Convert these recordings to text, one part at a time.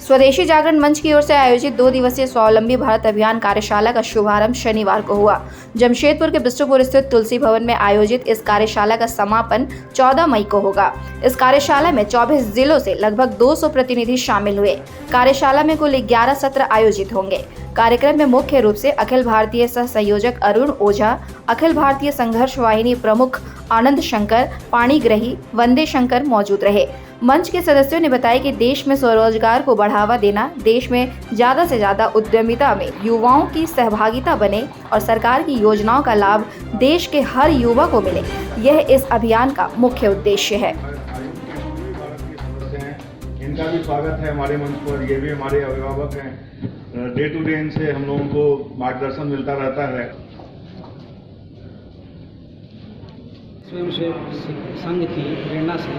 स्वदेशी जागरण मंच की ओर से आयोजित 2 दिवसीय स्वावलंबी भारत अभियान कार्यशाला का शुभारंभ शनिवार को हुआ। जमशेदपुर के बिष्टुपुर स्थित तुलसी भवन में आयोजित इस कार्यशाला का समापन 14 मई को होगा। इस कार्यशाला में 24 जिलों से लगभग 200 प्रतिनिधि शामिल हुए। कार्यशाला में कुल 11 सत्र आयोजित होंगे। कार्यक्रम में मुख्य रूप से अखिल भारतीय सह संयोजक अरुण ओझा, अखिल भारतीय संघर्ष वाहिनी प्रमुख आनंद शंकर, पाणिग्रही वंदे शंकर मौजूद रहे। मंच के सदस्यों ने बताया कि देश में स्वरोजगार को बढ़ावा देना, देश में ज़्यादा से ज़्यादा उद्यमिता में युवाओं की सहभागिता बने और सरकार की योजनाओं का लाभ देश के हर युवा को मिले, यह इस अभियान का मुख्य उद्देश्य है। इनका भी स्वागत है हमारे मंच पर। ये भी हमारे अभिभावक हैं। डे टू डे इनसे हम लोगों को मार्गदर्शन मिलता रहता है। स्वयंसेवक संघ की प्रेरणा से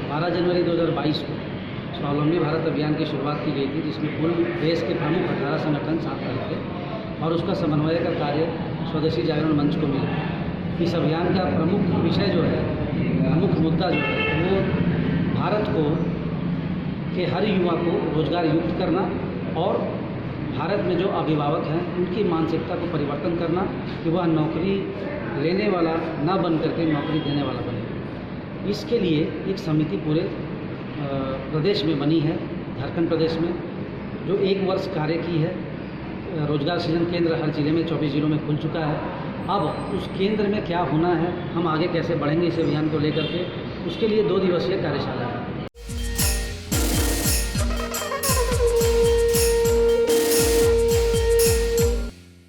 12 जनवरी 2022 को स्वावलंबी भारत अभियान की शुरुआत की गई थी, जिसमें कुल देश के प्रमुख 18 संगठन साथ रहे थे और उसका समन्वय का कार्य स्वदेशी जागरण मंच को मिला। इस अभियान का प्रमुख विषय जो है, प्रमुख मुद्दा जो है, वो भारत को के हर युवा को रोजगार युक्त करना और भारत में जो अभिभावक हैं उनकी मानसिकता को परिवर्तन करना कि वह नौकरी लेने वाला ना बन करके नौकरी देने वाला बने। इसके लिए एक समिति पूरे प्रदेश में बनी है, झारखंड प्रदेश में, जो 1 वर्ष कार्य की है। रोजगार सृजन केंद्र हर जिले में 24 जिलों में खुल चुका है। अब उस केंद्र में क्या होना है, हम आगे कैसे बढ़ेंगे इस अभियान को लेकर के, उसके लिए 2 दिवसीय कार्यशाला है।